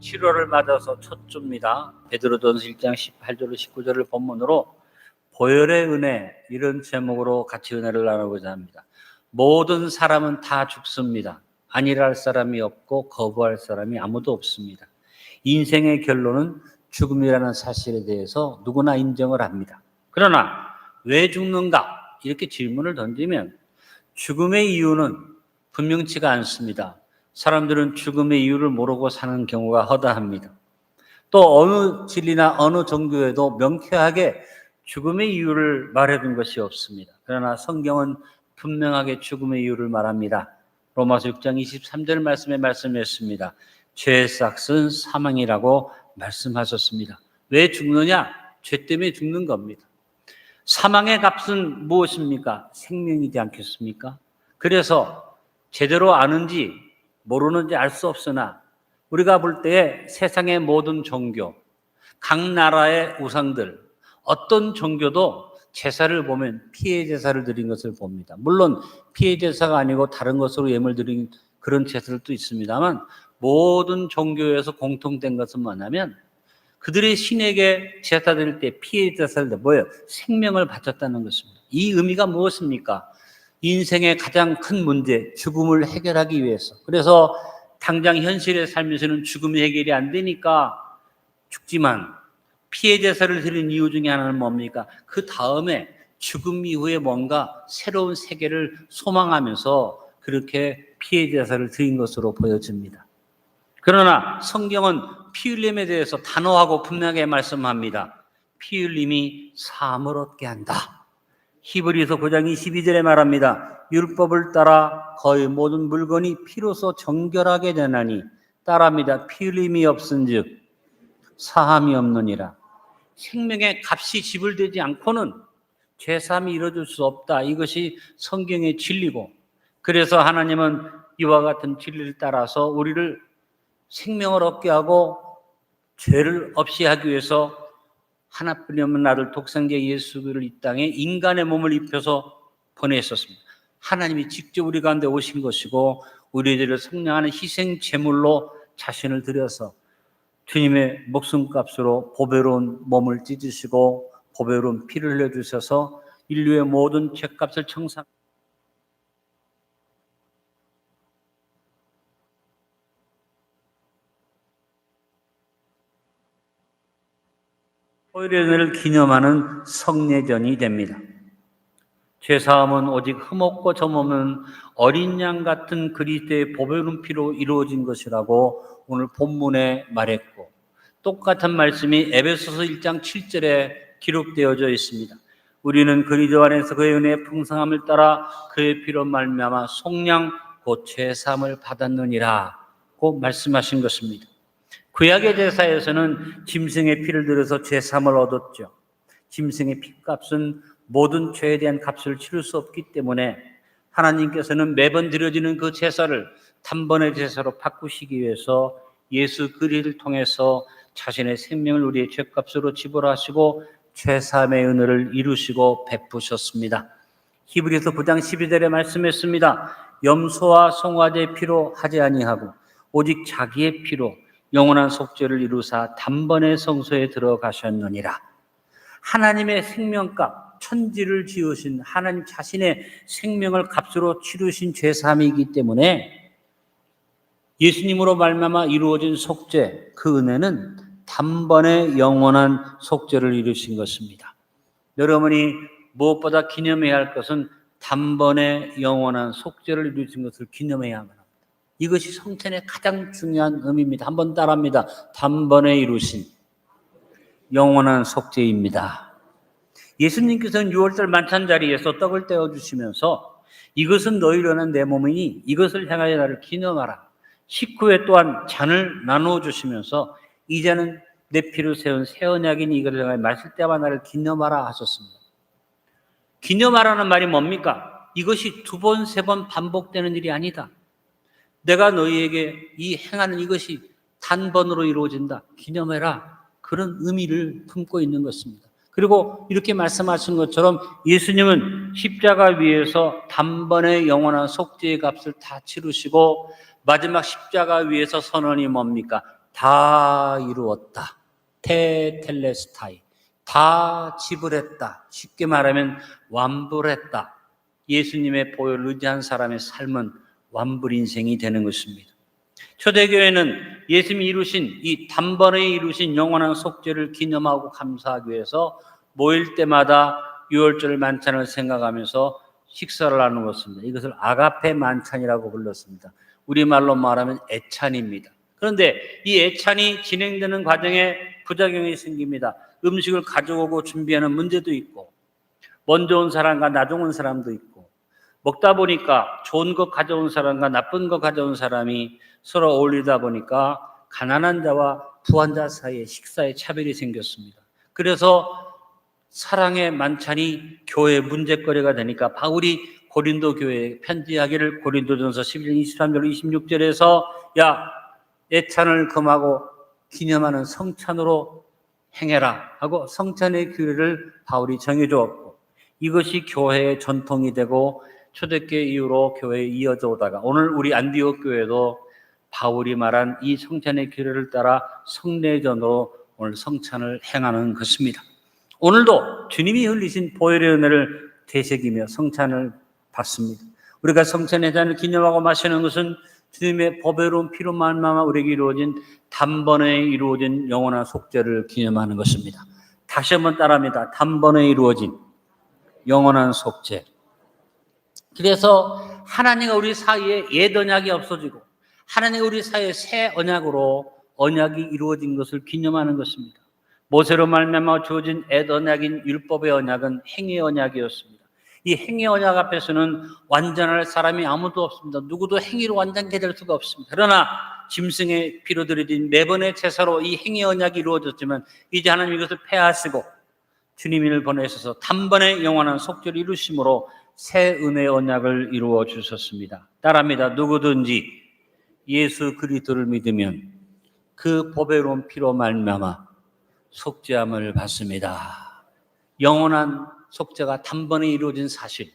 7월을 맞아서 첫 주입니다. 베드로전서 1장 18절로 19절을 본문으로 보혈의 은혜, 이런 제목으로 같이 은혜를 나누고자 합니다. 모든 사람은 다 죽습니다. 아니라 할 사람이 없고 거부할 사람이 아무도 없습니다. 인생의 결론은 죽음이라는 사실에 대해서 누구나 인정을 합니다. 그러나 왜 죽는가? 이렇게 질문을 던지면 죽음의 이유는 분명치가 않습니다. 사람들은 죽음의 이유를 모르고 사는 경우가 허다합니다. 또 어느 진리나 어느 종교에도 명쾌하게 죽음의 이유를 말해둔 것이 없습니다. 그러나 성경은 분명하게 죽음의 이유를 말합니다. 로마서 6장 23절 말씀에 말씀했습니다. 죄의 삭은 사망이라고 말씀하셨습니다. 왜 죽느냐? 죄 때문에 죽는 겁니다. 사망의 값은 무엇입니까? 생명이지 않겠습니까? 그래서 제대로 아는지 모르는지 알 수 없으나 우리가 볼 때 세상의 모든 종교, 각 나라의 우상들, 어떤 종교도 제사를 보면 피해 제사를 드린 것을 봅니다. 물론 피해 제사가 아니고 다른 것으로 예물 드린 그런 제사들도 있습니다만 모든 종교에서 공통된 것은 뭐냐면 그들의 신에게 제사 드릴 때 피해 제사를 뭐예요? 생명을 바쳤다는 것입니다. 이 의미가 무엇입니까? 인생의 가장 큰 문제, 죽음을 해결하기 위해서. 그래서 당장 현실의 삶에서는 죽음이 해결이 안 되니까 죽지만 피해 제사를 드리는 이유 중에 하나는 뭡니까? 그 다음에 죽음 이후에 뭔가 새로운 세계를 소망하면서 그렇게 피해 제사를 드린 것으로 보여집니다. 그러나 성경은 피 흘림에 대해서 단호하고 분명하게 말씀합니다. 피 흘림이 사함을 얻게 한다. 히브리서 9장 22절에 말합니다. 율법을 따라 거의 모든 물건이 피로써 정결하게 되나니 따라합니다. 피 흘림이 없은즉 사함이 없느니라. 생명의 값이 지불되지 않고는 죄사함이 이루어질 수 없다. 이것이 성경의 진리고, 그래서 하나님은 이와 같은 진리를 따라서 우리를 생명을 얻게 하고 죄를 없이 하기 위해서 하나뿐이 없는 아들 독생자 예수를 이 땅에 인간의 몸을 입혀서 보내셨습니다. 하나님이 직접 우리 가운데 오신 것이고 우리들을 성량하는 희생 제물로 자신을 드려서 주님의 목숨값으로 보배로운 몸을 찢으시고 보배로운 피를 흘려주셔서 인류의 모든 죄값을 청산. 보혈의 은혜를 기념하는 성례전이 됩니다. 죄사함은 오직 흠없고 점없는 어린 양 같은 그리스도의 보배로운 피로 이루어진 것이라고 오늘 본문에 말했고, 똑같은 말씀이 에베소서 1장 7절에 기록되어져 있습니다. 우리는 그리스도 안에서 그의 은혜의 풍성함을 따라 그의 피로 말미암아 속량 곧 죄사함을 받았느니라고 말씀하신 것입니다. 구약의 제사에서는 짐승의 피를 들여서 죄사함을 얻었죠. 짐승의 피값은 모든 죄에 대한 값을 치를 수 없기 때문에 하나님께서는 매번 드려지는 그 제사를 단번의 제사로 바꾸시기 위해서 예수 그리스도를 통해서 자신의 생명을 우리의 죄값으로 지불하시고 죄사함의 은혜를 이루시고 베푸셨습니다. 히브리서 9장 12절에 말씀했습니다. 염소와 송아지의 피로 하지 아니하고 오직 자기의 피로 영원한 속죄를 이루사 단번에 성소에 들어가셨느니라. 하나님의 생명값, 천지를 지으신 하나님 자신의 생명을 값으로 치르신 죄사함이기 때문에 예수님으로 말미암아 이루어진 속죄, 그 은혜는 단번에 영원한 속죄를 이루신 것입니다. 여러분이 무엇보다 기념해야 할 것은 단번에 영원한 속죄를 이루신 것을 기념해야 합니다. 이것이 성찬의 가장 중요한 의미입니다. 한번 따라합니다. 단번에 이루신 영원한 속죄입니다. 예수님께서는 6월절 만찬 자리에서 떡을 떼어주시면서 이것은 너희로 인한 내 몸이니 이것을 향하여 나를 기념하라. 식후에 또한 잔을 나누어 주시면서 이 잔은 내 피로 세운 새 언약이니 이것을 향하여 마실 때마다 나를 기념하라 하셨습니다. 기념하라는 말이 뭡니까? 이것이 두 번, 세 번 반복되는 일이 아니다. 내가 너희에게 이 행하는 이것이 단번으로 이루어진다. 기념해라. 그런 의미를 품고 있는 것입니다. 그리고 이렇게 말씀하신 것처럼 예수님은 십자가 위에서 단번에 영원한 속죄의 값을 다 치르시고 마지막 십자가 위에서 선언이 뭡니까? 다 이루었다. 테텔레스타이. 다 지불했다. 쉽게 말하면 완불했다. 예수님의 보혈을 의지한 사람의 삶은 완불 인생이 되는 것입니다. 초대교회는 예수님이 이루신 이 단번에 이루신 영원한 속죄를 기념하고 감사하기 위해서 모일 때마다 유월절 만찬을 생각하면서 식사를 나누는 것입니다. 이것을 아가페 만찬이라고 불렀습니다. 우리말로 말하면 애찬입니다. 그런데 이 애찬이 진행되는 과정에 부작용이 생깁니다. 음식을 가져오고 준비하는 문제도 있고, 먼저 온 사람과 나중 온 사람도 있고, 먹다 보니까 좋은 것 가져온 사람과 나쁜 것 가져온 사람이 서로 어울리다 보니까 가난한 자와 부한 자 사이에 식사에 차별이 생겼습니다. 그래서 사랑의 만찬이 교회의 문제거리가 되니까 바울이 고린도 교회에 편지하기를 고린도전서 11장 23절 26절에서 야 애찬을 금하고 기념하는 성찬으로 행해라 하고 성찬의 규례를 바울이 정해주었고, 이것이 교회의 전통이 되고 초대교회 이후로 교회에 이어져 오다가 오늘 우리 안디옥 교회도 바울이 말한 이 성찬의 규례를 따라 성례전으로 오늘 성찬을 행하는 것입니다. 오늘도 주님이 흘리신 보혈의 은혜를 되새기며 성찬을 받습니다. 우리가 성찬의 잔을 기념하고 마시는 것은 주님의 보배로운 피로 말미암아 우리에게 이루어진 단번에 이루어진 영원한 속죄를 기념하는 것입니다. 다시 한번 따라합니다. 단번에 이루어진 영원한 속죄. 그래서 하나님과 우리 사이에 옛 언약이 없어지고 하나님과 우리 사이에 새 언약으로 언약이 이루어진 것을 기념하는 것입니다. 모세로 말미암아 주어진 옛 언약인 율법의 언약은 행위의 언약이었습니다. 이 행위의 언약 앞에서는 완전할 사람이 아무도 없습니다. 누구도 행위로 완전케 될 수가 없습니다. 그러나 짐승의 피로 드려진 네 번의 제사로 이 행위의 언약이 이루어졌지만 이제 하나님 이것을 폐하시고 주님을 보내셔서 단번에 영원한 속죄를 이루심으로 새 은혜의 언약을 이루어 주셨습니다. 따라합니다. 누구든지 예수 그리스도를 믿으면 그 보배로운 피로 말미암아 속죄함을 받습니다. 영원한 속죄가 단번에 이루어진 사실,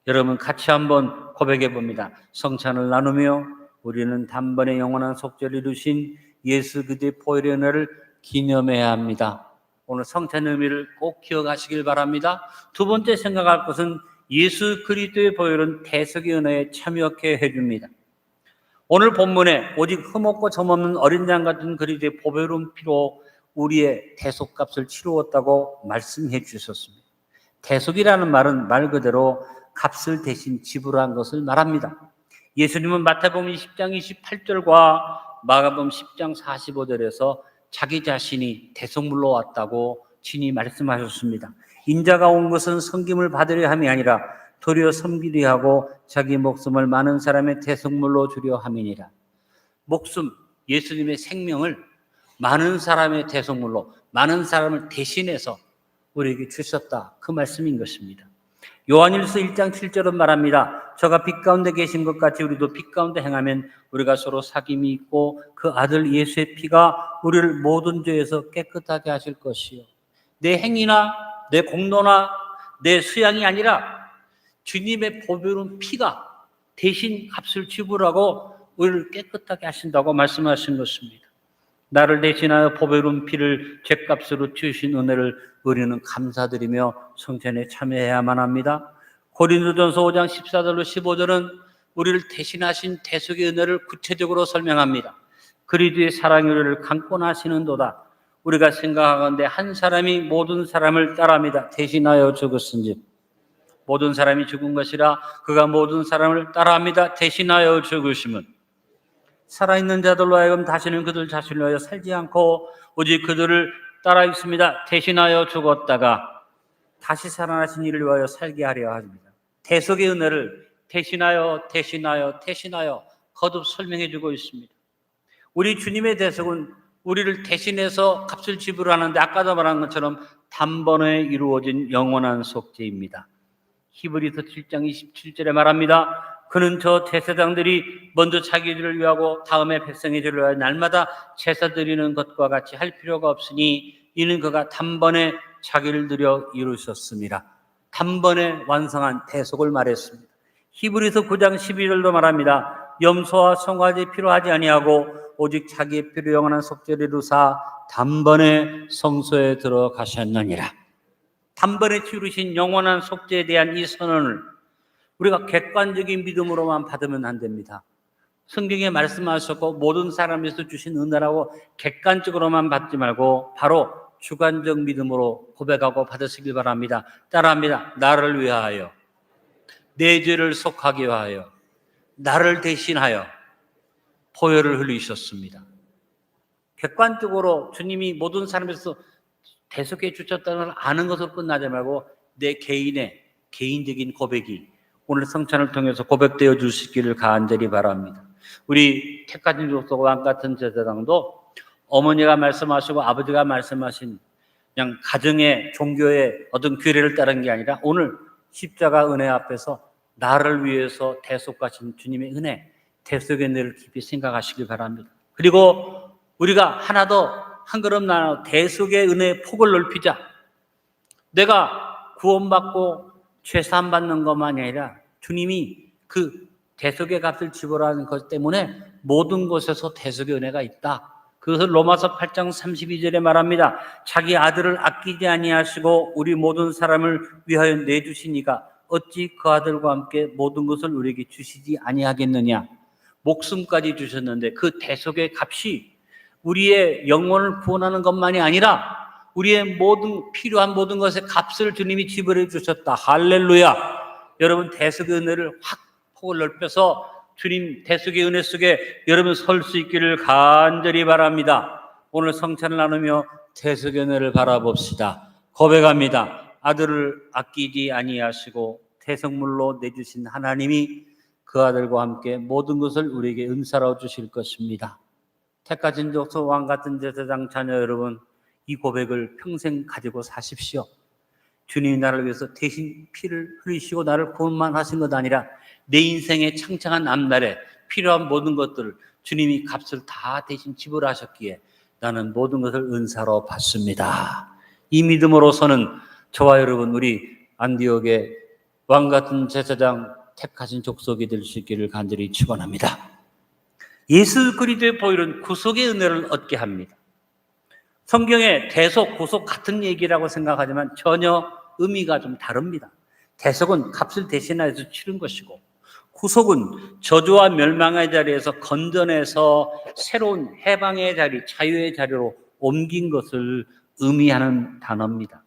여러분 같이 한번 고백해 봅니다. 성찬을 나누며 우리는 단번에 영원한 속죄를 이루신 예수 그리스도의 보혈의 은혜를 기념해야 합니다. 오늘 성찬의 의미를 꼭 기억하시길 바랍니다. 두 번째 생각할 것은 예수 그리스도의 보혈은 대속의 은혜에 참여하게 해줍니다. 오늘 본문에 오직 흠없고 점없는 어린 양 같은 그리스도의 보배로운 피로 우리의 대속값을 치루었다고 말씀해 주셨습니다. 대속이라는 말은 말 그대로 값을 대신 지불한 것을 말합니다. 예수님은 마태복음 10장 28절과 마가복음 10장 45절에서 자기 자신이 대속물로 왔다고 친히 말씀하셨습니다. 인자가 온 것은 섬김을 받으려 함이 아니라 도리어 섬기려 하고 자기 목숨을 많은 사람의 대속물로 주려 함이니라. 목숨, 예수님의 생명을 많은 사람의 대속물로, 많은 사람을 대신해서 우리에게 주셨다. 그 말씀인 것입니다. 요한일서 1장 7절은 말합니다. 저가 빛 가운데 계신 것 같이 우리도 빛 가운데 행하면 우리가 서로 사귐이 있고 그 아들 예수의 피가 우리를 모든 죄에서 깨끗하게 하실 것이요. 내 행위나 내 공로나 내 수양이 아니라 주님의 보배로운 피가 대신 값을 지불하고 우리를 깨끗하게 하신다고 말씀하신 것입니다. 나를 대신하여 보배로운 피를 죗값으로 주신 은혜를 우리는 감사드리며 성찬에 참여해야만 합니다. 고린도전서 5장 14절로 15절은 우리를 대신하신 대속의 은혜를 구체적으로 설명합니다. 그리스도의 사랑이 우리를 강권하시는도다. 우리가 생각하건대 한 사람이 모든 사람을 따라합니다. 대신하여 죽었은즉 모든 사람이 죽은 것이라 그가 모든 사람을 따라합니다. 대신하여 죽으심은 살아있는 자들로 하여금 다시는 그들 자신을 위하여 살지 않고 오직 그들을 따라 있습니다. 대신하여 죽었다가 다시 살아나신 이를 위하여 살게 하려 합니다. 대속의 은혜를 대신하여 거듭 설명해 주고 있습니다. 우리 주님의 대속은 우리를 대신해서 값을 지불하는데 아까도 말한 것처럼 단번에 이루어진 영원한 속죄입니다. 히브리서 7장 27절에 말합니다. 그는 저 제사장들이 먼저 자기 죄를 위하고 다음에 백성의 죄를 위하여 날마다 제사 드리는 것과 같이 할 필요가 없으니 이는 그가 단번에 자기를 들여 이루셨습니다. 단번에 완성한 대속을 말했습니다. 히브리서 9장 12절도 말합니다. 염소와 송아지 필요하지 아니하고 오직 자기의 피로 영원한 속죄를 이루사 단번에 성소에 들어가셨느니라. 단번에 치르신 영원한 속죄에 대한 이 선언을 우리가 객관적인 믿음으로만 받으면 안 됩니다. 성경에 말씀하셨고 모든 사람에서 주신 은혜라고 객관적으로만 받지 말고 바로 주관적 믿음으로 고백하고 받으시길 바랍니다. 따라합니다. 나를 위하여, 내 죄를 속하게 하여, 나를 대신하여 보혈을 흘리셨습니다. 객관적으로 주님이 모든 사람에서 대속해 주셨다는 걸 아는 것으로 끝나지 말고 내 개인의 개인적인 고백이 오늘 성찬을 통해서 고백되어 주시기를 간절히 바랍니다. 우리 택하신 족속 왕 같은 제사장도 어머니가 말씀하시고 아버지가 말씀하신 그냥 가정의 종교의 어떤 규례를 따른 게 아니라 오늘 십자가 은혜 앞에서 나를 위해서 대속하신 주님의 은혜, 대속의 은혜를 깊이 생각하시길 바랍니다. 그리고 우리가 하나 더 한 걸음 나아 대속의 은혜의 폭을 넓히자. 내가 구원받고 죄사함 받는 것만이 아니라 주님이 그 대속의 값을 지불하는 것 때문에 모든 곳에서 대속의 은혜가 있다. 그것을 로마서 8장 32절에 말합니다. 자기 아들을 아끼지 아니하시고 우리 모든 사람을 위하여 내주시니가 어찌 그 아들과 함께 모든 것을 우리에게 주시지 아니하겠느냐. 목숨까지 주셨는데 그 대속의 값이 우리의 영혼을 구원하는 것만이 아니라 우리의 모든 필요한 모든 것의 값을 주님이 지불해 주셨다. 할렐루야. 여러분 대속의 은혜를 확 폭을 넓혀서 주님 대속의 은혜 속에 여러분 설 수 있기를 간절히 바랍니다. 오늘 성찬을 나누며 대속의 은혜를 바라봅시다. 고백합니다. 아들을 아끼지 아니하시고 대속물로 내주신 하나님이 그 아들과 함께 모든 것을 우리에게 은사로 주실 것입니다. 택하신 족속 왕 같은 제사장 자녀 여러분, 이 고백을 평생 가지고 사십시오. 주님이 나를 위해서 대신 피를 흘리시고 나를 구원만 하신 것 아니라 내 인생의 창창한 앞날에 필요한 모든 것들을 주님이 값을 다 대신 지불하셨기에 나는 모든 것을 은사로 받습니다. 이 믿음으로서는 저와 여러분 우리 안디옥의 왕 같은 제사장 택하신 족속이 될 수 있기를 간절히 축원합니다. 예수 그리스도의 보혈은 구속의 은혜를 얻게 합니다. 성경에 대속, 구속 같은 얘기라고 생각하지만 전혀 의미가 좀 다릅니다. 대속은 값을 대신해서 치른 것이고 구속은 저주와 멸망의 자리에서 건져내서 새로운 해방의 자리, 자유의 자리로 옮긴 것을 의미하는 단어입니다.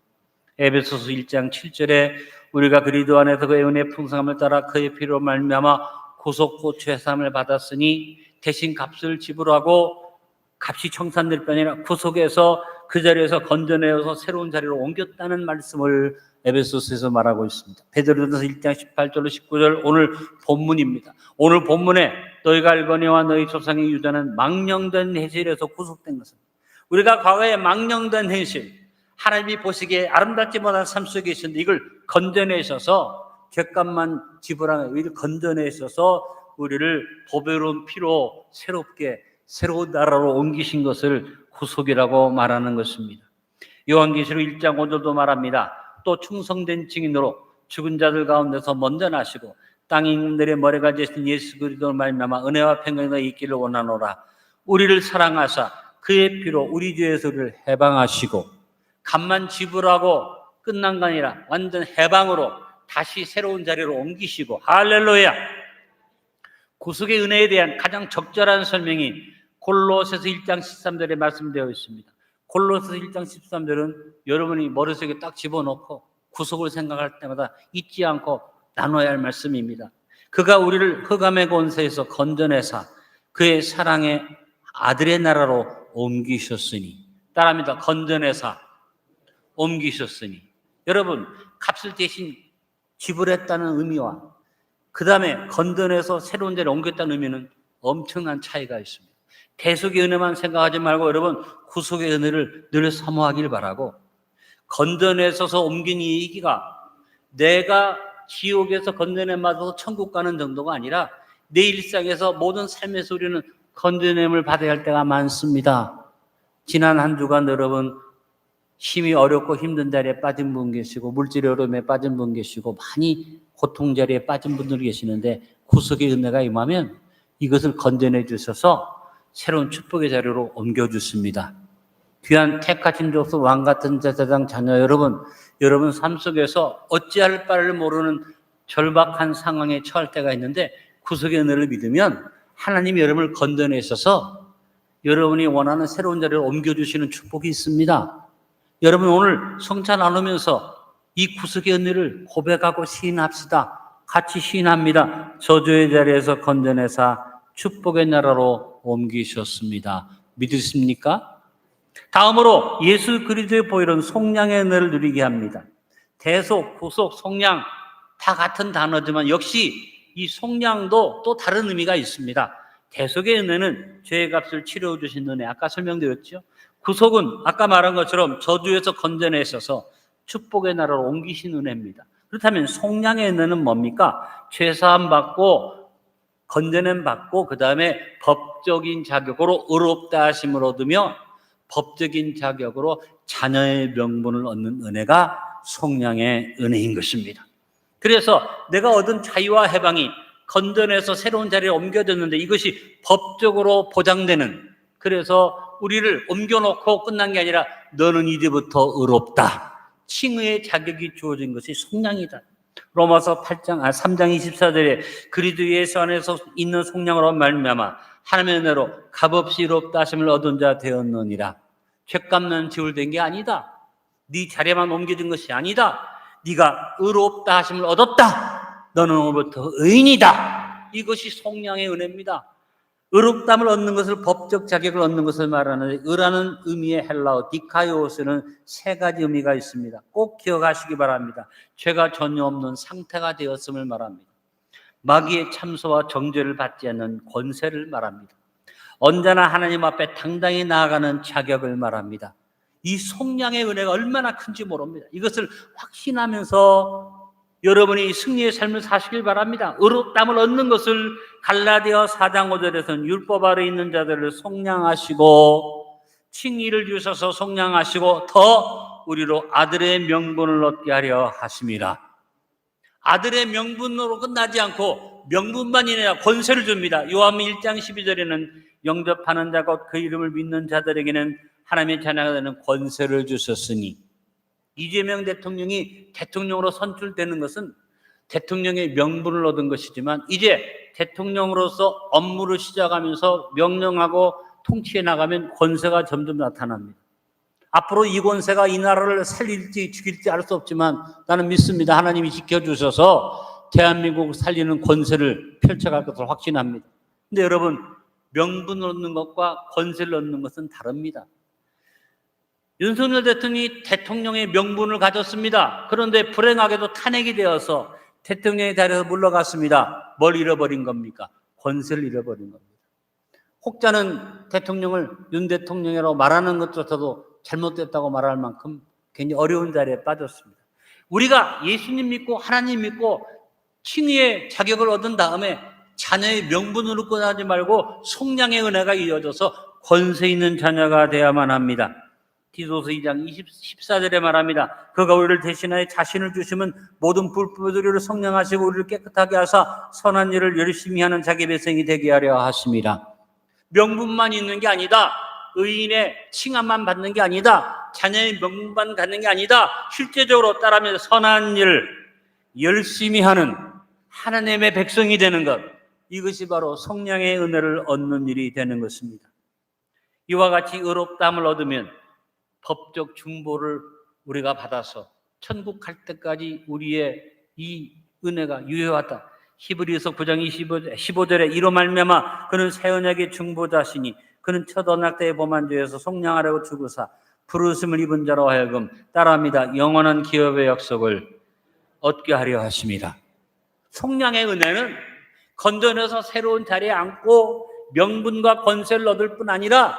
에베소서 1장 7절에 우리가 그리스도 안에서 그의 은혜의 풍성함을 따라 그의 피로 말미암아 구속고 죄사함을 받았으니 대신 값을 지불하고 값이 청산될 뿐 아니라 구속에서 그 자리에서 건져내어서 새로운 자리로 옮겼다는 말씀을 에베소서에서 말하고 있습니다. 베드로전서 1장 18절로 19절 오늘 본문입니다. 오늘 본문에 너희가 알거니와 너희 조상의 유다는 망령된 행실에서 구속된 것은 우리가 과거에 망령된 행실 하나님이 보시기에 아름답지 못한 삶 속에 있었는데 이걸 건져내셔서 죗값만 지불하는 우리를 건져내셔서 우리를 보배로운 피로 새롭게 새로운 나라로 옮기신 것을 구속이라고 말하는 것입니다. 요한계시록 1장 5절도 말합니다. 또 충성된 증인으로 죽은 자들 가운데서 먼저 나시고 땅 임금들의 머리가 되신 예수 그리스도로 말미암아 은혜와 평강이 있기를 원하노라. 우리를 사랑하사 그의 피로 우리 죄에서 우리를 해방하시고 값만 지불하고 끝난 게 아니라 완전 해방으로 다시 새로운 자리로 옮기시고 할렐루야. 구속의 은혜에 대한 가장 적절한 설명이 골로새서 1장 13절에 말씀되어 있습니다. 골로새서 1장 13절은 여러분이 머릿속에 딱 집어넣고 구속을 생각할 때마다 잊지 않고 나눠야 할 말씀입니다. 그가 우리를 흑암의 권세에서 건져내사 그의 사랑의 아들의 나라로 옮기셨으니 따라합니다. 건져내사 옮기셨으니 여러분 값을 대신 지불했다는 의미와 그 다음에 건져내서 새로운 데를 옮겼다는 의미는 엄청난 차이가 있습니다. 대속의 은혜만 생각하지 말고 여러분 구속의 은혜를 늘 사모하길 바라고 건져내서서 옮긴 이 얘기가 내가 지옥에서 건져내 맞아서 천국 가는 정도가 아니라 내 일상에서 모든 삶에서 우리는 건져냄을 받아야 할 때가 많습니다. 지난 한 주간 여러분 힘이 어렵고 힘든 자리에 빠진 분 계시고 물질의 어려움에 빠진 분 계시고 많이 고통 자리에 빠진 분들 계시는데 구속의 은혜가 임하면 이것을 건져내 주셔서 새로운 축복의 자리로 옮겨주십니다. 귀한 택하신 족속 왕같은 제사장 자녀 여러분 삶 속에서 어찌할 바를 모르는 절박한 상황에 처할 때가 있는데 구속의 은혜를 믿으면 하나님이 여러분을 건져내셔서 여러분이 원하는 새로운 자리로 옮겨주시는 축복이 있습니다. 여러분 오늘 성찬 나누면서 이 구속의 은혜를 고백하고 시인합시다. 같이 시인합니다. 저주의 자리에서 건져내사 축복의 나라로 옮기셨습니다. 믿으십니까? 다음으로 예수 그리스도의 보혈은 속량의 은혜를 누리게 합니다. 대속, 구속, 속량 다 같은 단어지만 역시 이 속량도 또 다른 의미가 있습니다. 대속의 은혜는 죄의 값을 치료해 주신 은혜, 아까 설명드렸죠. 구속은 아까 말한 것처럼 저주에서 건져내셔서 축복의 나라로 옮기신 은혜입니다. 그렇다면 속량의 은혜는 뭡니까? 죄사함 받고 건져냄 받고 그 다음에 법적인 자격으로 의롭다 하심을 얻으며 법적인 자격으로 자녀의 명분을 얻는 은혜가 속량의 은혜인 것입니다. 그래서 내가 얻은 자유와 해방이 건져내서 새로운 자리에 옮겨졌는데 이것이 법적으로 보장되는, 그래서 우리를 옮겨놓고 끝난 게 아니라 너는 이제부터 의롭다, 칭의의 자격이 주어진 것이 속량이다. 로마서 3장 24절에 그리스도 예수 안에서 있는 속량으로 말미암아 하나님의 은혜로 값없이 의롭다 하심을 얻은 자 되었느니라. 죄값는 지울된 게 아니다. 네 자리만 옮겨진 것이 아니다. 네가 의롭다 하심을 얻었다. 너는 오늘부터 의인이다. 이것이 속량의 은혜입니다. 의롭담을 얻는 것을, 법적 자격을 얻는 것을 말하는데 의라는 의미의 헬라어 디카이오스는 세 가지 의미가 있습니다. 꼭 기억하시기 바랍니다. 죄가 전혀 없는 상태가 되었음을 말합니다. 마귀의 참소와 정죄를 받지 않는 권세를 말합니다. 언제나 하나님 앞에 당당히 나아가는 자격을 말합니다. 이 속량의 은혜가 얼마나 큰지 모릅니다. 이것을 확신하면서 여러분이 승리의 삶을 사시길 바랍니다. 의롭담을 얻는 것을 갈라디아 4장 5절에서는 율법 아래 있는 자들을 속량하시고 칭의를 주셔서 속량하시고 더 우리로 아들의 명분을 얻게 하려 하심이라. 아들의 명분으로 끝나지 않고 명분만이 아니라 권세를 줍니다. 요한복음 1장 12절에는 영접하는 자 곧 그 이름을 믿는 자들에게는 하나님의 자녀가 되는 권세를 주셨으니, 이재명 대통령이 대통령으로 선출되는 것은 대통령의 명분을 얻은 것이지만 이제 대통령으로서 업무를 시작하면서 명령하고 통치해 나가면 권세가 점점 나타납니다. 앞으로 이 권세가 이 나라를 살릴지 죽일지 알 수 없지만 나는 믿습니다. 하나님이 지켜주셔서 대한민국을 살리는 권세를 펼쳐갈 것을 확신합니다. 근데 여러분, 명분을 얻는 것과 권세를 얻는 것은 다릅니다. 윤석열 대통령이 대통령의 명분을 가졌습니다. 그런데 불행하게도 탄핵이 되어서 대통령의 자리에서 물러갔습니다. 뭘 잃어버린 겁니까? 권세를 잃어버린 겁니다. 혹자는 대통령을 윤 대통령이라고 말하는 것조차도 잘못됐다고 말할 만큼 굉장히 어려운 자리에 빠졌습니다. 우리가 예수님 믿고 하나님 믿고 칭의의 자격을 얻은 다음에 자녀의 명분으로 끝나지 말고 속량의 은혜가 이어져서 권세 있는 자녀가 되어야만 합니다. 디도서 2장 14절에 말합니다. 그가 우리를 대신하여 자신을 주시면 모든 불법의 도리를 속량하시고 우리를 깨끗하게 하사 선한 일을 열심히 하는 자기 백성이 되게 하려 하심이라. 명분만 있는 게 아니다. 의인의 칭함만 받는 게 아니다. 자녀의 명분만 갖는 게 아니다. 실제적으로 따르면 선한 일을 열심히 하는 하나님의 백성이 되는 것, 이것이 바로 속량의 은혜를 얻는 일이 되는 것입니다. 이와 같이 의롭다함을 얻으면 법적 중보를 우리가 받아서 천국 갈 때까지 우리의 이 은혜가 유효하다. 히브리서 9장 15절에 이로 말미암아 그는 새 언약의 중보자시니 그는 첫 언약 때의 범한 죄에서 속량하려고 죽으사 부르심을 입은 자로 하여금 따라합니다. 영원한 기업의 약속을 얻게 하려 하심이라. 속량의 은혜는 건져내서 새로운 자리에 앉고 명분과 권세를 얻을 뿐 아니라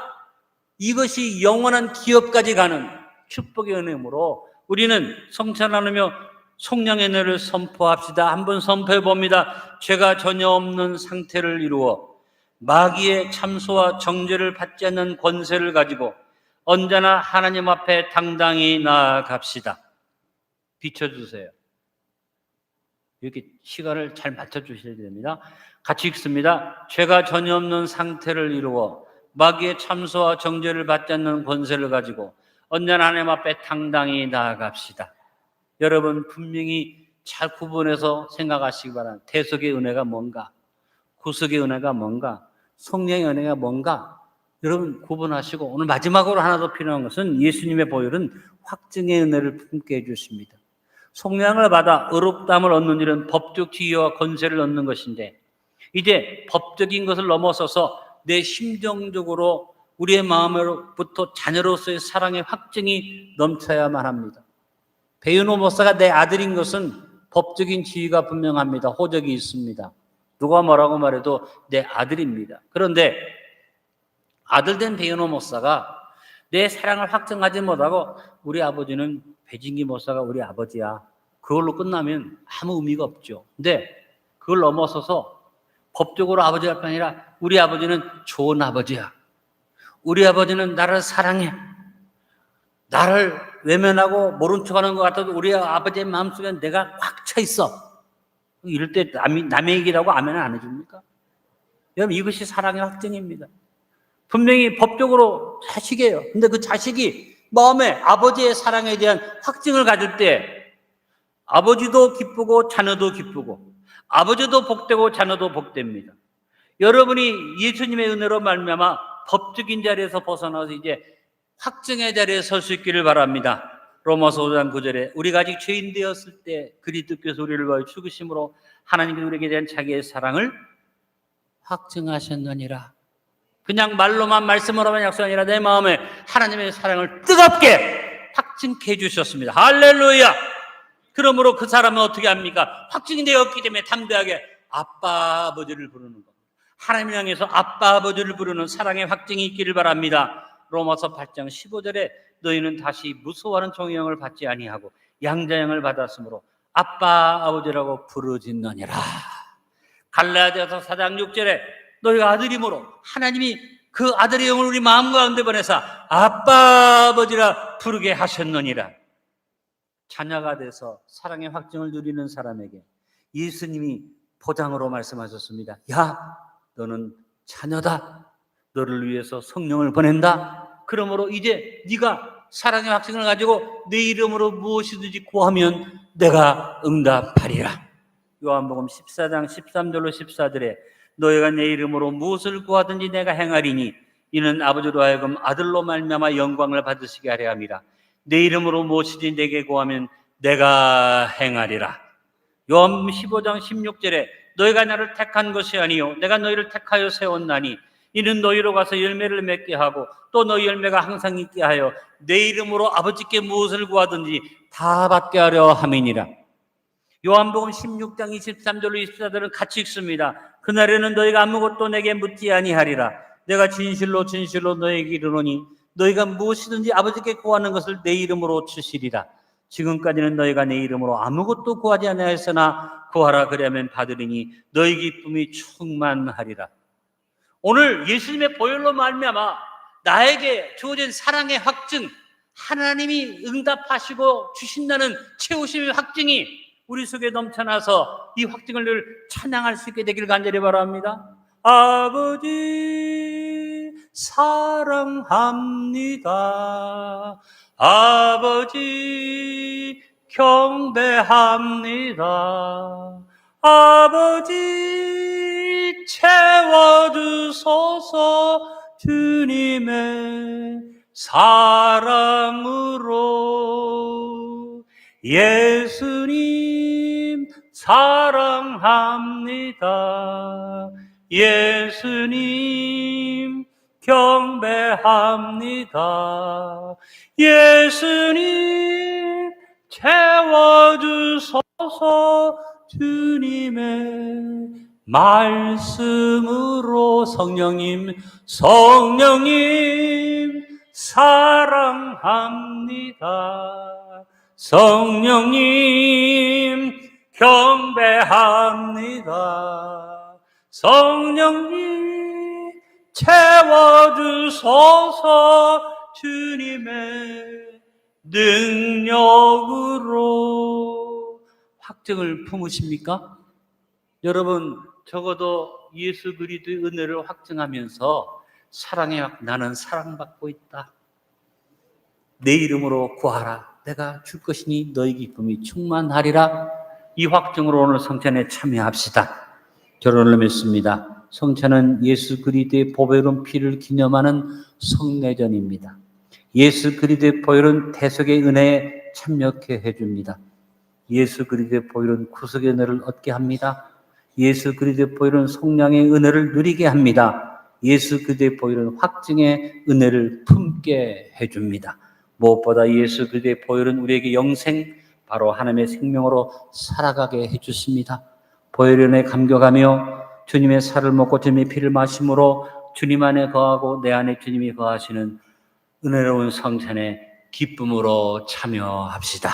이것이 영원한 기업까지 가는 축복의 은혜이므로 우리는 성찬 나누며 속량의 은혜를 선포합시다. 한번 선포해 봅니다. 죄가 전혀 없는 상태를 이루어 마귀의 참소와 정죄를 받지 않는 권세를 가지고 언제나 하나님 앞에 당당히 나아갑시다. 비춰주세요. 이렇게 시간을 잘 맞춰주셔야 됩니다. 같이 읽습니다. 죄가 전혀 없는 상태를 이루어 마귀의 참소와 정죄를 받지 않는 권세를 가지고 언제나 하나님 앞에 당당히 나아갑시다. 여러분 분명히 잘 구분해서 생각하시기 바랍니다. 대속의 은혜가 뭔가, 구속의 은혜가 뭔가, 성령의 은혜가 뭔가, 여러분 구분하시고, 오늘 마지막으로 하나 더 필요한 것은 예수님의 보혈은 확증의 은혜를 품게 해주십니다. 속량을 받아 의롭다함을 얻는 일은 법적 지위와 권세를 얻는 것인데, 이제 법적인 것을 넘어서서 내 심정적으로 우리의 마음으로부터 자녀로서의 사랑의 확증이 넘쳐야만 합니다. 베요노 목사가 내 아들인 것은 법적인 지위가 분명합니다. 호적이 있습니다. 누가 뭐라고 말해도 내 아들입니다. 그런데 아들 된 베요노 목사가 내 사랑을 확증하지 못하고 우리 아버지는 배진기 목사가 우리 아버지야, 그걸로 끝나면 아무 의미가 없죠. 근데 그걸 넘어서서 법적으로 아버지가 아니라 우리 아버지는 좋은 아버지야, 우리 아버지는 나를 사랑해, 나를 외면하고 모른 척하는 것 같아도 우리 아버지의 마음속에 내가 꽉 차 있어, 이럴 때 남의 얘기라고 아멘 안 해줍니까? 여러분, 이것이 사랑의 확증입니다. 분명히 법적으로 자식이에요. 근데 그 자식이 마음에 아버지의 사랑에 대한 확증을 가질 때 아버지도 기쁘고 자녀도 기쁘고, 아버지도 복되고 자녀도 복됩니다. 여러분이 예수님의 은혜로 말미암아 법적인 자리에서 벗어나서 이제 확증의 자리에 설 수 있기를 바랍니다. 로마서 5장 9절에 우리가 아직 죄인 되었을 때 그리스도께서 우리를 위하여 죽으심으로 하나님께서 우리에게 대한 자기의 사랑을 확증하셨느니라. 그냥 말로만 말씀으로만 약속이 아니라 내 마음에 하나님의 사랑을 뜨겁게 확증케 해주셨습니다. 할렐루야. 그러므로 그 사람은 어떻게 합니까? 확증이 되었기 때문에 담대하게 아빠 아버지를 부르는 겁니다. 하나님을 향해서 아빠 아버지를 부르는 사랑의 확증이 있기를 바랍니다. 로마서 8장 15절에 너희는 다시 무서워하는 종의 영을 받지 아니하고 양자영을 받았으므로 아빠 아버지라고 부르짖느니라. 갈라디아서 4장 6절에 너희가 아들이므로 하나님이 그 아들의 영을 우리 마음 가운데 보내사 아빠 아버지라 부르게 하셨느니라. 자녀가 돼서 사랑의 확증을 누리는 사람에게 예수님이 포장으로 말씀하셨습니다. 야, 너는 자녀다. 너를 위해서 성령을 보낸다. 그러므로 이제 네가 사랑의 확증을 가지고 내 이름으로 무엇이든지 구하면 내가 응답하리라. 요한복음 14장 13절로 14절에 너희가 내 이름으로 무엇을 구하든지 내가 행하리니 이는 아버지로 하여금 아들로 말미암아 영광을 받으시게 하려 함이라. 내 이름으로 무엇이든지 내게 구하면 내가 행하리라. 요한복음 15장 16절에 너희가 나를 택한 것이 아니요 내가 너희를 택하여 세웠나니 이는 너희로 가서 열매를 맺게 하고 또 너희 열매가 항상 있게 하여 내 이름으로 아버지께 무엇을 구하든지 다 받게 하려 함이니라. 요한복음 16장 23절로 24절은 같이 읽습니다. 그날에는 너희가 아무것도 내게 묻지 아니하리라. 내가 진실로 진실로 너희에게 이르노니 너희가 무엇이든지 아버지께 구하는 것을 내 이름으로 주시리라. 지금까지는 너희가 내 이름으로 아무것도 구하지 아니하였으나 구하라 그리하면 받으리니 너희 기쁨이 충만하리라. 오늘 예수님의 보혈로 말미암아 나에게 주어진 사랑의 확증, 하나님이 응답하시고 주신다는 채우심의 확증이 우리 속에 넘쳐나서 이 확증을 늘 찬양할 수 있게 되기를 간절히 바랍니다. 아버지 사랑합니다. 아버지 경배합니다. 아버지 채워주소서. 주님의 사랑으로 예수님 사랑합니다. 예수님 경배합니다. 예수님 채워주소서. 주님의 말씀으로 성령님 사랑합니다. 성령님 경배합니다. 성령님 채워주소서. 주님의 능력으로 확증을 품으십니까? 여러분, 적어도 예수 그리스도의 은혜를 확증하면서 사랑의 확, 나는 사랑받고 있다. 내 이름으로 구하라. 내가 줄 것이니 너희 기쁨이 충만하리라. 이 확증으로 오늘 성찬에 참여합시다. 결혼을 맺습니다. 성찬은 예수 그리스도의 보배로운 피를 기념하는 성례전입니다. 예수 그리스도의 보혈은 대속의 은혜에 참여케 해줍니다. 예수 그리스도의 보혈은 구속의 은혜를 얻게 합니다. 예수 그리스도의 보혈은 속량의 은혜를 누리게 합니다. 예수 그리스도의 보혈은 확증의 은혜를 품게 해줍니다. 무엇보다 예수 그리스도의 보혈은 우리에게 영생, 바로 하나님의 생명으로 살아가게 해주십니다. 보혈의 은혜에 감격하며 주님의 살을 먹고 주님의 피를 마심으로 주님 안에 거하고 내 안에 주님이 거하시는 은혜로운 성찬에 기쁨으로 참여합시다.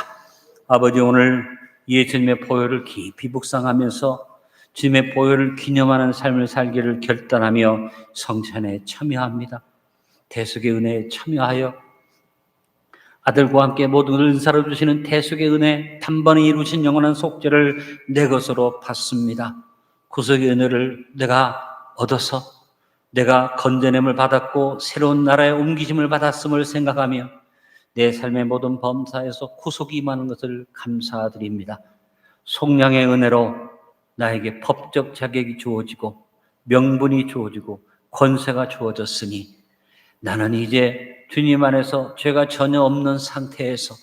아버지, 오늘 예수님의 보혈을 깊이 묵상하면서 주님의 보혈을 기념하는 삶을 살기를 결단하며 성찬에 참여합니다. 대속의 은혜에 참여하여 아들과 함께 모든 은사를 주시는 대속의 은혜, 단번에 이루신 영원한 속죄를 내 것으로 받습니다. 구속의 은혜를 내가 얻어서 내가 건져냄을 받았고 새로운 나라에 옮기심을 받았음을 생각하며 내 삶의 모든 범사에서 구속이 임하는 것을 감사드립니다. 속량의 은혜로 나에게 법적 자격이 주어지고 명분이 주어지고 권세가 주어졌으니 나는 이제 주님 안에서 죄가 전혀 없는 상태에서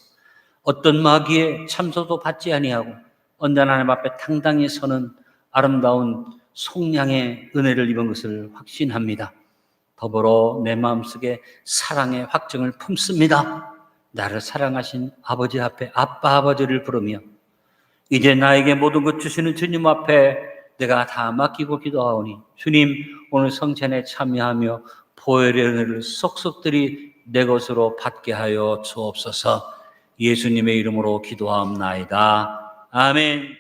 어떤 마귀의 참소도 받지 아니하고 언제나 하나님 앞에 당당히 서는 아름다운 속량의 은혜를 입은 것을 확신합니다. 더불어 내 마음속에 사랑의 확증을 품습니다. 나를 사랑하신 아버지 앞에 아빠 아버지를 부르며 이제 나에게 모든 것 주시는 주님 앞에 내가 다 맡기고 기도하오니 주님, 오늘 성찬에 참여하며 보혈의 은혜를 속속들이 내 것으로 받게 하여 주옵소서. 예수님의 이름으로 기도하옵나이다. 아멘.